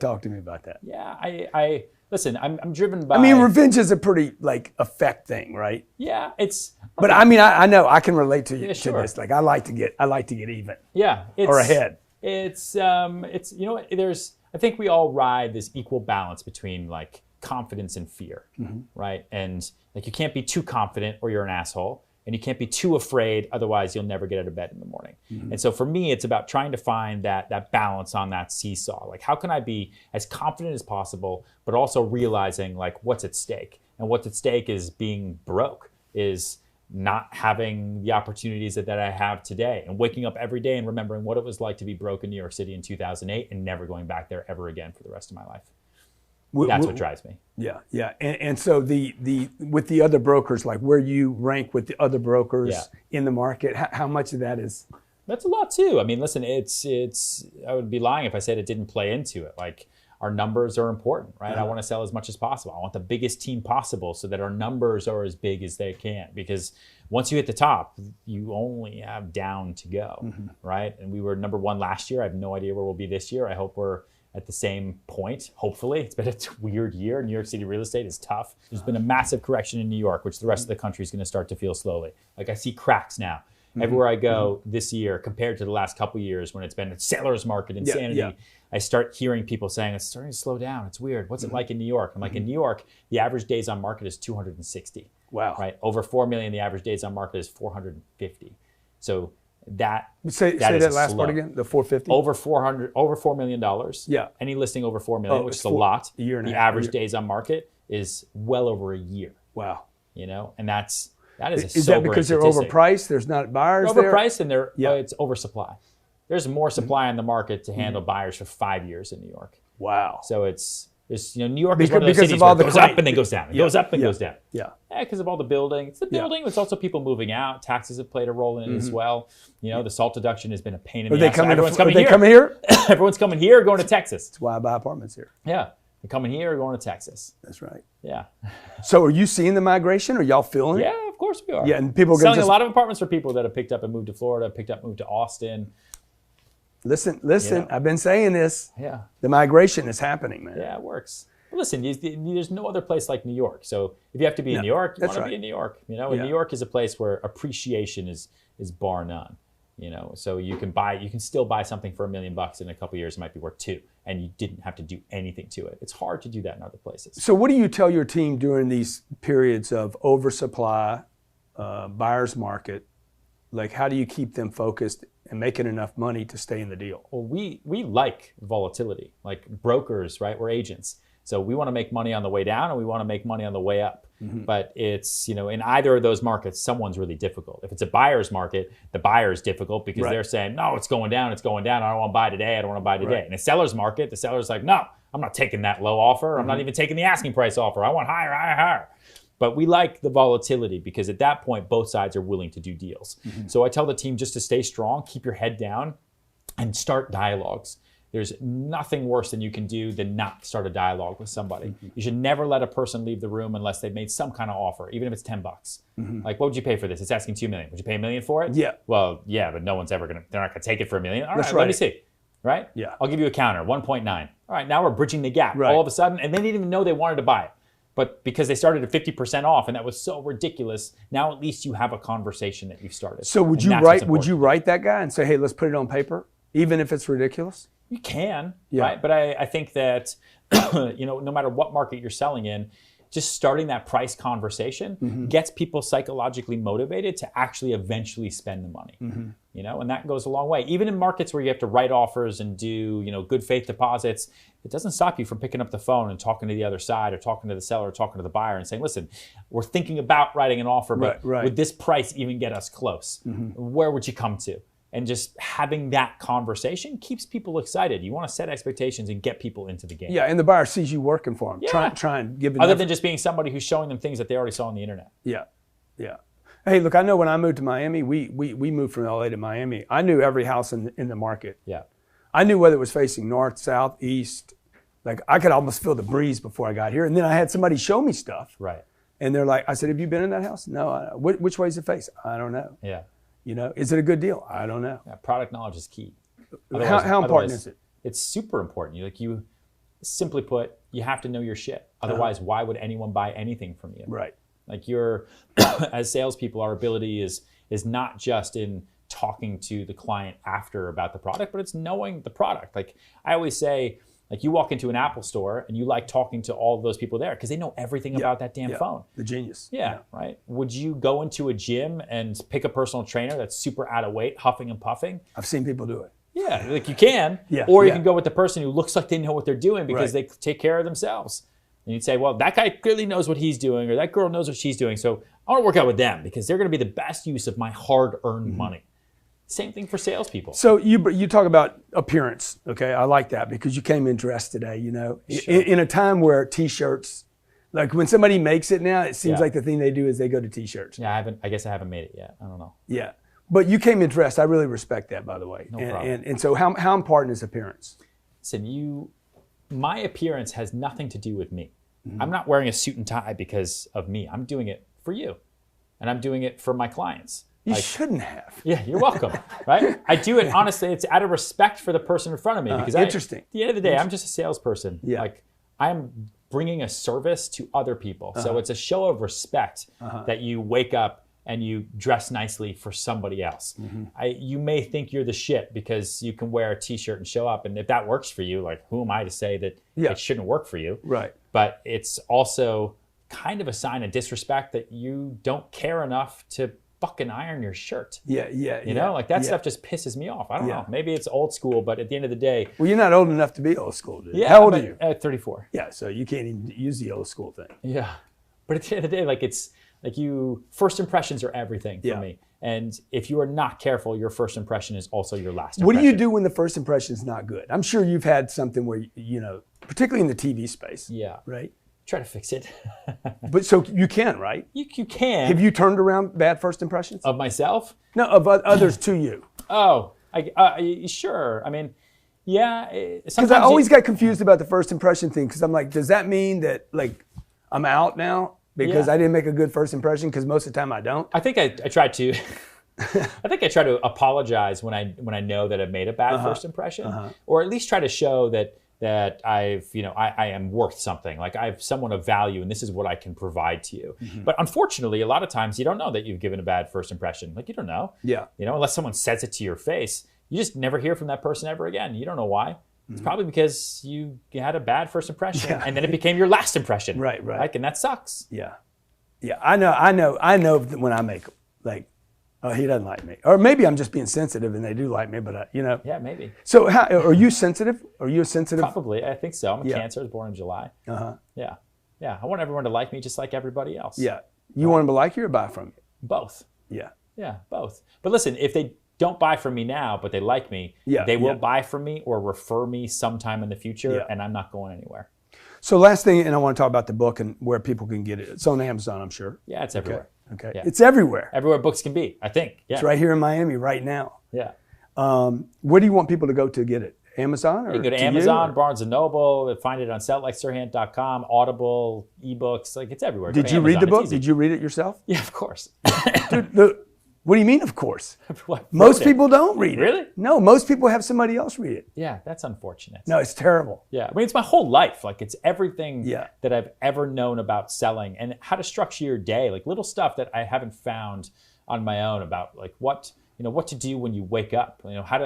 Talk to me about that. Yeah, I listen. I'm driven by. I mean, revenge is a pretty like effect thing, right? Yeah, it's. But I mean, I know I can relate to you Yeah, sure. to this. Like, I like to get even Yeah, or ahead. It's you know what, I think we all ride this equal balance between like confidence and fear, right? And like you can't be too confident or you're an asshole. And you can't be too afraid, otherwise you'll never get out of bed in the morning. And so for me, it's about trying to find that balance on that seesaw. Like how can I be as confident as possible, but also realizing like what's at stake? And what's at stake is being broke, is not having the opportunities that I have today, and waking up every day and remembering what it was like to be broke in New York City in 2008 and never going back there ever again for the rest of my life. That's what drives me. Yeah, yeah. And so the with the other brokers, like where you rank with the other brokers in the market, how much of that is? That's a lot too. I mean, listen, it's I would be lying if I said it didn't play into it. Like our numbers are important, right? I want to sell as much as possible. I want the biggest team possible so that our numbers are as big as they can, because once you hit the top, you only have down to go, right? And we were number one last year. I have no idea where we'll be this year. I hope we're at the same point, hopefully. It's been a weird year. New York City real estate is tough. There's been a massive correction in New York, which the rest of the country is going to start to feel slowly. Like I see cracks now. Everywhere I go this year, compared to the last couple of years when it's been a seller's market, insanity, I start hearing people saying, it's starting to slow down. It's weird. What's it like in New York? I'm like, in New York, the average days on market is 260. Wow. Right? Over 4 million, the average days on market is 450. So say that last part again. The 450. Over $4 million. Yeah. Any listing over 4 million, which is a lot. A year and the a half, average days on market is well over a year. Wow. You know, and that is a Is that because they're overpriced? There's not buyers they're there? overpriced and it's oversupply. There's more supply in the market to handle buyers for 5 years in New York. Wow. So New York is one of those cities of all where it the goes up and then goes down. It goes up and goes down. Yeah. Because of all the building. It's the building. It's also people moving out. Taxes have played a role in it as well. You know, the SALT deduction has been a pain in the ass. Everyone's coming here. Everyone's coming here or going to Texas. That's why I buy apartments here. Yeah. They're coming here or going to Texas. That's right. Yeah. So are you seeing the migration? Are y'all feeling it? Yeah, of course we are. Yeah, and people are selling a lot of apartments for people that have picked up and moved to Florida, moved to Austin. Listen, You know? I've been saying this. Yeah. The migration is happening, man. Yeah, it works. Well, listen, there's no other place like New York. So if you have to be in New York, you want to be in New York. You know, and New York is a place where appreciation is bar none. You know, so you can still buy something for $1 million in a couple of years. It might be worth $2 million, and you didn't have to do anything to it. It's hard to do that in other places. So what do you tell your team during these periods of oversupply, buyer's market? Like, how do you keep them focused and making enough money to stay in the deal? Well, we like volatility. Like brokers, right? We're agents. So we want to make money on the way down and we want to make money on the way up. But it's, you know, in either of those markets, someone's really difficult. If it's a buyer's market, the buyer's difficult because they're saying, no, it's going down. I don't want to buy today. I don't want to buy today. In a seller's market, the seller's like, no, I'm not taking that low offer. I'm not even taking the asking price offer. I want higher. But we like the volatility because at that point, both sides are willing to do deals. So I tell the team just to stay strong, keep your head down, and start dialogues. There's nothing worse than you can do than not start a dialogue with somebody. You should never let a person leave the room unless they've made some kind of offer, even if it's $10. Like, what would you pay for this? It's asking $2 million. Would you pay $1 million for it? Yeah. Well, yeah, but no one's ever they're not gonna take it for $1 million. All That's right, right. let me see. Right? Yeah. I'll give you a counter, 1.9. All right, now we're bridging the gap. Right. All of a sudden, and they didn't even know they wanted to buy it. But because they started at 50% off, and that was so ridiculous, now at least you have a conversation that you've started. So would And you that's what's write? Would you important. write that guy and say, "Hey, let's put it on paper," even if it's ridiculous? You can, Yeah. right? But I think that, no matter what market you're selling in, just starting that price conversation gets people psychologically motivated to actually eventually spend the money. And that goes a long way. Even in markets where you have to write offers and do, good faith deposits, it doesn't stop you from picking up the phone and talking to the other side or talking to the seller or talking to the buyer and saying, listen, we're thinking about writing an offer, but Right. would this price even get us close? Where would you come to? And just having that conversation keeps people excited. You want to set expectations and get people into the game. Yeah, and the buyer sees you working for him. Yeah. Try and give Other enough. than just being somebody who's showing them things that they already saw on the internet. Yeah. Hey, look, I know when I moved to Miami, we moved from LA to Miami. I knew every house in the market. Yeah. I knew whether it was facing north, south, east. Like I could almost feel the breeze before I got here. And then I had somebody show me stuff. Right. And they're like, I said, have you been in that house? No. Which way is it face? I don't know. Yeah. Is it a good deal? I don't know. Yeah. Product knowledge is key. How important is it? It's super important. You simply put, you have to know your shit. Otherwise, why would anyone buy anything from you? Right. Like as salespeople, our ability is not just in talking to the client after about the product, but it's knowing the product. Like I always say, like you walk into an Apple store and you like talking to all of those people there because they know everything about that damn phone. The genius. Yeah, right. Would you go into a gym and pick a personal trainer that's super out of weight, huffing and puffing? I've seen people do it. Yeah, like you can. Yeah, Or you yeah. can go with the person who looks like they know what they're doing because they take care of themselves. And you'd say, well, that guy clearly knows what he's doing, or that girl knows what she's doing. So I want to work out with them because they're going to be the best use of my hard-earned money. Same thing for salespeople. So you talk about appearance, okay? I like that because you came in dressed today, Sure. in a time where T-shirts, like when somebody makes it now, it seems like the thing they do is they go to T-shirts. Yeah, I guess I haven't made it yet. I don't know. Yeah. But you came in dressed. I really respect that, by the way. No problem. And so how important is appearance? Listen, my appearance has nothing to do with me. I'm not wearing a suit and tie because of me. I'm doing it for you. And I'm doing it for my clients. You shouldn't have. Yeah, you're welcome. Right? I do it honestly. It's out of respect for the person in front of me because interesting. At the end of the day, I'm just a salesperson. Yeah. Like I'm bringing a service to other people. So it's a show of respect that you wake up and you dress nicely for somebody else. You may think you're the shit because you can wear a t-shirt and show up. And if that works for you, like who am I to say that it shouldn't work for you? Right. But it's also kind of a sign of disrespect that you don't care enough to fucking iron your shirt. Yeah. You know, like that stuff just pisses me off. I don't know. Maybe it's old school, but at the end of the day. Well, you're not old enough to be old school, dude. Yeah, How old are you? 34. Yeah, so you can't even use the old school thing. Yeah. But at the end of the day, like it's like first impressions are everything for me. And if you are not careful, your first impression is also your last impression. What do you do when the first impression is not good? I'm sure you've had something where, particularly in the TV space. Yeah. Right? Try to fix it. But so you can, right? You can. Have you turned around bad first impressions? Of myself? No, of others to you. Oh, sure. I mean, yeah. Because I always got confused about the first impression thing because I'm like, does that mean that like I'm out now because I didn't make a good first impression? Because most of the time I don't. I think I try to. I think I try to apologize when I know that I've made a bad first impression, or at least try to show that I am worth something. Like I have someone of value, and this is what I can provide to you. But unfortunately, a lot of times you don't know that you've given a bad first impression. Like you don't know. Yeah. Unless someone says it to your face, you just never hear from that person ever again. You don't know why. It's probably because you had a bad first impression, and then it became your last impression. Right. Like, and that sucks. Yeah. I know that when I make like, oh, he doesn't like me, or maybe I'm just being sensitive and they do like me, but Yeah, maybe. So how are you sensitive? Are you a sensitive? Probably, I think so. I'm a Cancer. I was born in July. Yeah. I want everyone to like me just like everybody else. Yeah. You want them to like you or buy from you? Both. Yeah. Yeah, both. But listen, if they don't buy from me now, but they like me, they will buy from me or refer me sometime in the future, and I'm not going anywhere. So last thing, and I want to talk about the book and where people can get it. It's on Amazon, I'm sure. Yeah, it's everywhere. Okay. Yeah. It's everywhere. Everywhere books can be, I think. Yeah. It's right here in Miami right now. Yeah. Where do you want people to go to get it? Amazon? Or You can go to you, Amazon, or- Barnes & Noble, find it on selllikeSirHant.com, Audible, ebooks, like it's everywhere. Did Go to you read Amazon, the book? it's easy. Did you read it yourself? Yeah, of course. Dude, what do you mean, of course? What, Most wrote it? people don't read it. Really? No, most people have somebody else read it. Yeah, that's unfortunate. No, it's terrible. Yeah, I mean, it's my whole life. Like, it's everything Yeah. that I've ever known about selling and how to structure your day. Like, little stuff that I haven't found on my own about, like, what to do when you wake up. How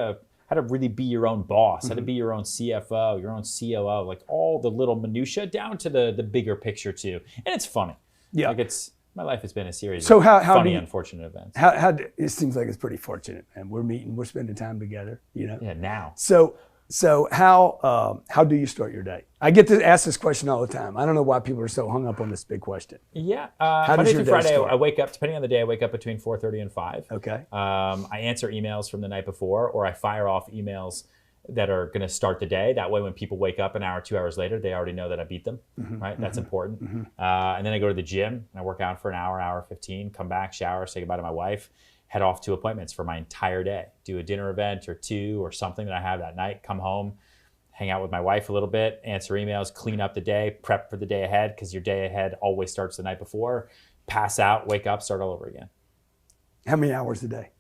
to really be your own boss, how to be your own CFO, your own COO, like all the little minutia down to the bigger picture too. And it's funny. Yeah. Like my life has been a series So of how funny, do you- unfortunate events. It seems like it's pretty fortunate, and we're meeting, we're spending time together, Yeah, now. So how do you start your day? I get to ask this question all the time. I don't know why people are so hung up on this big question. Yeah. does Monday your through day Friday, start? I wake up, depending on the day, I wake up between 4:30 and 5. Okay. I answer emails from the night before, or I fire off emails that are going to start the day. That way, when people wake up an hour, 2 hours later, they already know that I beat them, right? That's important. And then I go to the gym, and I work out for an hour 15, come back, shower, say goodbye to my wife, head off to appointments for my entire day. Do a dinner event or two or something that I have that night, come home, hang out with my wife a little bit, answer emails, clean up the day, prep for the day ahead, because your day ahead always starts the night before, pass out, wake up, start all over again. How many hours a day?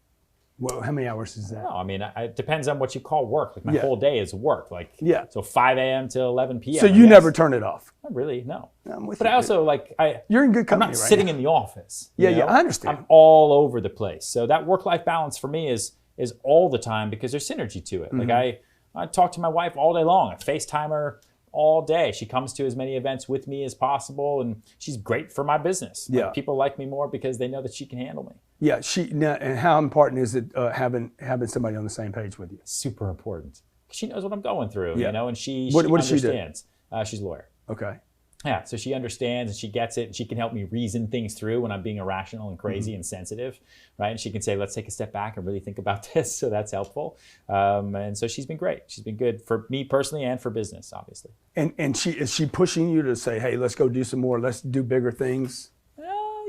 Well, how many hours is that? No, I mean, it depends on what you call work. Like my Yeah. whole day is work. Like, Yeah. So 5 a.m. to 11 p.m. So I you guess. never turn it off. Not really, no. I'm with But you. I also You're in good I'm company not right sitting now. in the office. Yeah, you yeah, know? I understand. I'm all over the place. So that work-life balance for me is all the time because there's synergy to it. Mm-hmm. Like I talk to my wife all day long. I FaceTime her all day. She comes to as many events with me as possible, and she's great for my business. Like, Yeah. people like me more because they know that she can handle me. Yeah, and how important is it having somebody on the same page with you? Super important. She knows what I'm going through, Yeah. you know, and she What does she do? understands. She's a lawyer. Okay. Yeah, so she understands and she gets it, and she can help me reason things through when I'm being irrational and crazy Mm-hmm. and sensitive, right? And she can say, let's take a step back and really think about this. So that's helpful. And so she's been great. She's been good for me personally and for business, obviously. And is she pushing you to say, hey, let's go do some more, let's do bigger things?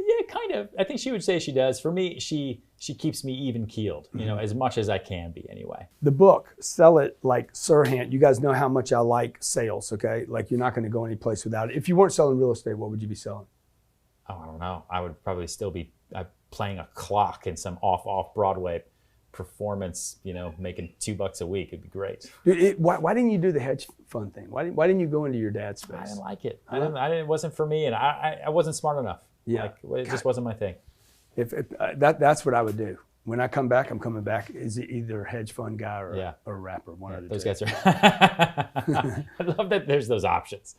Yeah, kind of. I think she would say she does. For me, she keeps me even keeled, you Mm-hmm. know, as much as I can be anyway. The book, Sell It Like Sirhant, you guys know how much I like sales, okay? Like you're not going to go any place without it. If you weren't selling real estate, what would you be selling? Oh, I don't know. I would probably still be playing a clock in some off Broadway performance, you know, making $2 a week. It'd be great. Dude, why didn't you do the hedge fund thing? Why didn't you go into your dad's I space? didn't like it. I didn't. It wasn't for me, and I wasn't smart enough. Yeah. Like, it just wasn't my thing. That's what I would do. When I come back, I'm coming back as either a hedge fund guy or a rapper, one of the Those two. guys are. I love that there's those options.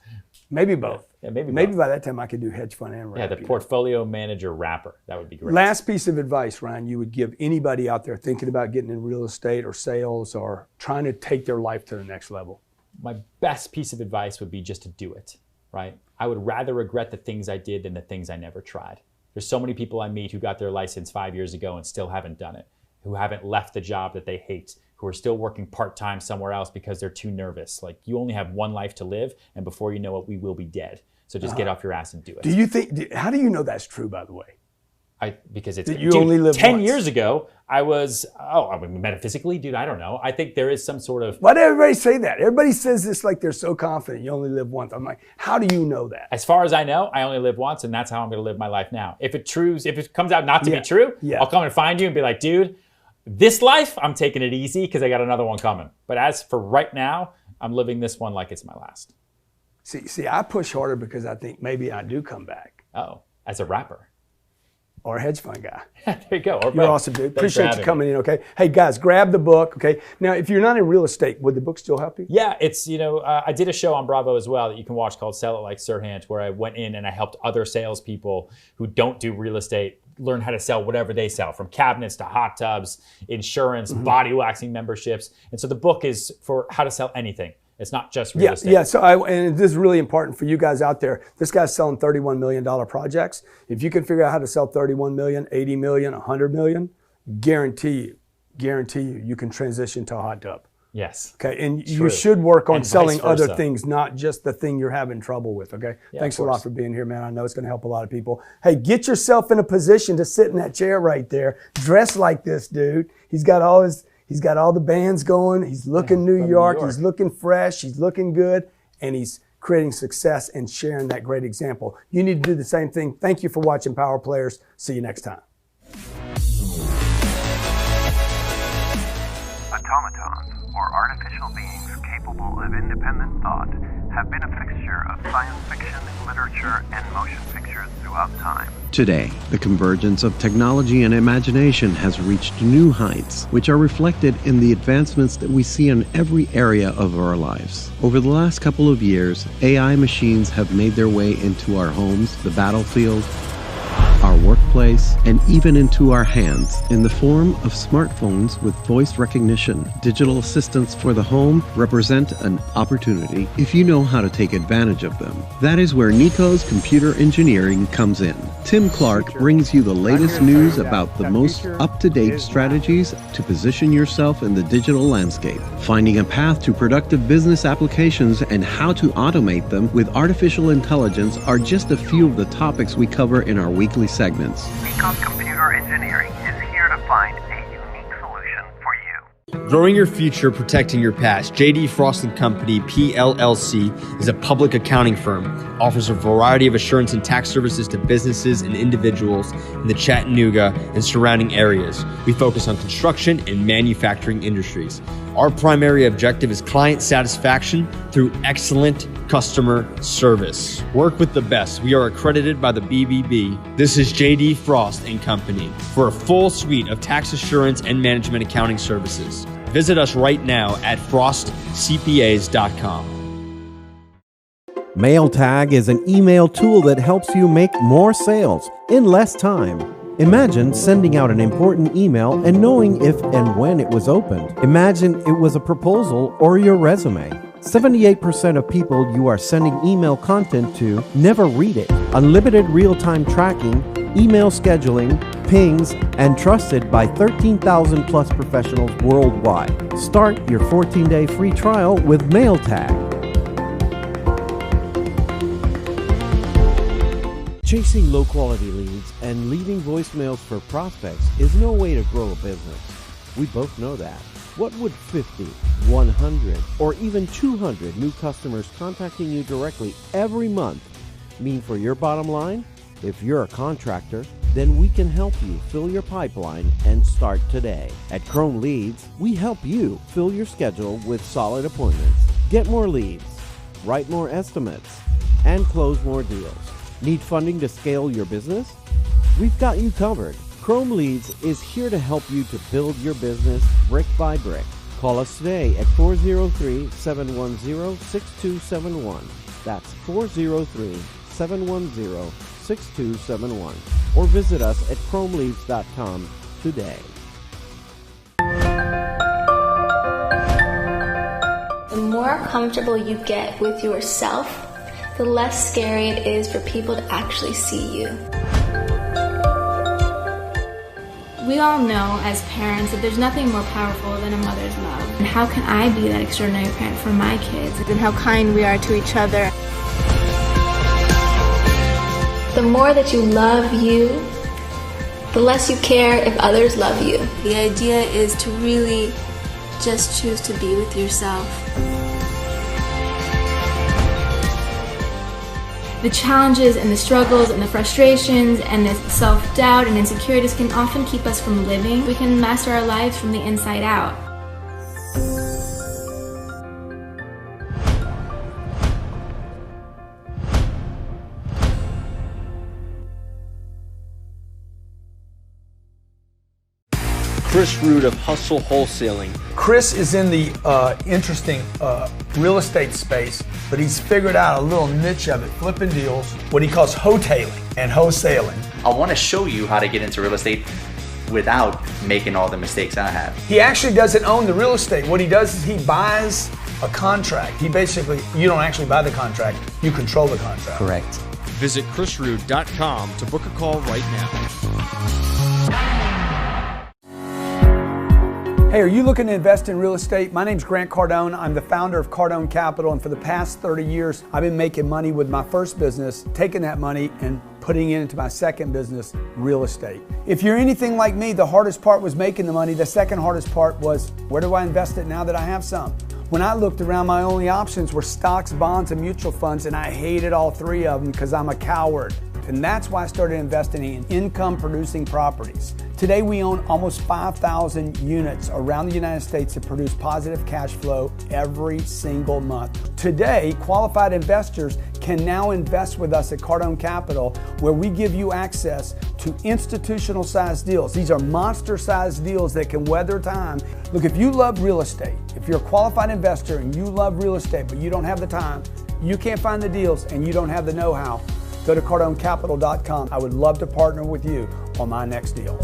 Maybe both. Yeah, maybe Maybe both. by that time I could do hedge fund and rap. Yeah, the you know? portfolio manager rapper. That would be great. Last piece of advice, Ryan, you would give anybody out there thinking about getting in real estate or sales or trying to take their life to the next level. My best piece of advice would be just to do it, right? I would rather regret the things I did than the things I never tried. There's so many people I meet who got their license 5 years ago and still haven't done it, who haven't left the job that they hate, who are still working part-time somewhere else because they're too nervous. Like, you only have one life to live, and before you know it, we will be dead. So just get off your ass and do it. Do you think? How do you know that's true? By the way, Because it's That you only live 10 once. years ago, I mean, metaphysically, dude, I don't know. I think there is some sort of, why do everybody say that? Everybody says this like they're so confident. You only live once. I'm like, how do you know that? as far as I know, I only live once, and that's how I'm going to live my life now. If it comes out not to Yeah. be true, Yeah. I'll come and find you and be like, dude, this life, I'm taking it easy because I got another one coming. But as for right now, I'm living this one like it's my last. See, I push harder because I think maybe I do come back. Oh, as a rapper. Or a hedge fund guy. There you go. Or You're both. awesome, dude. Thanks for Appreciate you having coming me. in, okay? Hey, guys, grab the book, okay? Now, if you're not in real estate, would the book still help you? Yeah, it's, I did a show on Bravo as well that you can watch called Sell It Like Sirhant, where I went in and I helped other salespeople who don't do real estate learn how to sell whatever they sell, from cabinets to hot tubs, insurance, body waxing memberships. And so the book is for how to sell anything. It's not just real estate. Yeah. So, and this is really important for you guys out there. This guy's selling $31 million projects. If you can figure out how to sell 31 million, 80 million, 100 million, guarantee you, you can transition to a hot tub. Yes. Okay, and True. you should work on And selling vice other versa. things, not just the thing you're having trouble with, okay? Yeah, Thanks of a lot course. for being here, man. I know it's going to help a lot of people. Hey, get yourself in a position to sit in that chair right there. Dress like this dude. He's got all his He's got all the bands going. He's looking New York. He's looking fresh. He's looking good. And he's creating success and sharing that great example. You need to do the same thing. Thank you for watching Power Players. See you next time. Automatons, or artificial beings capable of independent thought, have been a fixture of science fiction, literature, and motion pictures throughout time. Today, the convergence of technology and imagination has reached new heights, which are reflected in the advancements that we see in every area of our lives. Over the last couple of years, AI machines have made their way into our homes, the battlefield, our workplace, and even into our hands in the form of smartphones with voice recognition. Digital assistants for the home represent an opportunity if you know how to take advantage of them. That is where Nico's Computer Engineering comes in. Tim Clark brings you the latest news about the most up-to-date strategies to position yourself in the digital landscape, finding a path to productive business applications and how to automate them with artificial intelligence are just a few of the topics we cover in our weekly segments. Nico's Computer Engineering is here to find a unique solution for you. Growing your future, protecting your past. J.D. Frost & Company, PLLC, is a public accounting firm. Offers a variety of assurance and tax services to businesses and individuals in the Chattanooga and surrounding areas. We focus on construction and manufacturing industries. Our primary objective is client satisfaction through excellent customer service. Work with the best. We are accredited by the BBB. This is J.D. Frost & Company for a full suite of tax assurance and management accounting services. Visit us right now at frostcpas.com. MailTag is an email tool that helps you make more sales in less time. Imagine sending out an important email and knowing if and when it was opened. Imagine it was a proposal or your resume. 78% of people you are sending email content to never read it. Unlimited real-time tracking, email scheduling, pings, and trusted by 13,000 plus professionals worldwide. Start your 14-day free trial with MailTag. Chasing low-quality leads and leaving voicemails for prospects is no way to grow a business. We both know that. What would 50, 100, or even 200 new customers contacting you directly every month mean for your bottom line? If you're a contractor, then we can help you fill your pipeline and start today. At Chrome Leads, we help you fill your schedule with solid appointments, get more leads, write more estimates, and close more deals. Need funding to scale your business? We've got you covered. Chrome Leads is here to help you to build your business brick by brick. Call us today at 403-710-6271. That's 403-710-6271. Or visit us at chromeleads.com today. The more comfortable you get with yourself, the less scary it is for people to actually see you. We all know as parents that there's nothing more powerful than a mother's love. And how can I be that extraordinary parent for my kids? And how kind we are to each other. The more that you love you, the less you care if others love you. The idea is to really just choose to be with yourself. The challenges and the struggles and the frustrations and the self-doubt and insecurities can often keep us from living. We can master our lives from the inside out. Chris Root of Hustle Wholesaling. Chris is in the interesting real estate space, but he's figured out a little niche of it, flipping deals, what he calls ho-tailing and wholesaling. I want to show you how to get into real estate without making all the mistakes I have. He actually doesn't own the real estate. What he does is he buys a contract. He basically, you don't actually buy the contract, you control the contract. Correct. Visit chrisroot.com to book a call right now. Hey, are you looking to invest in real estate? My name's Grant Cardone. I'm the founder of Cardone Capital, and for the past 30 years, I've been making money with my first business, taking that money and putting it into my second business, real estate. If you're anything like me, the hardest part was making the money. The second hardest part was, where do I invest it now that I have some? When I looked around, my only options were stocks, bonds, and mutual funds, and I hated all three of them because I'm a coward. And that's why I started investing in income-producing properties. Today, we own almost 5,000 units around the United States that produce positive cash flow every single month. Today, qualified investors can now invest with us at Cardone Capital, where we give you access to institutional-sized deals. These are monster-sized deals that can weather time. Look, if you love real estate, if you're a qualified investor and you love real estate, but you don't have the time, you can't find the deals, and you don't have the know-how, go to CardoneCapital.com. I would love to partner with you on my next deal.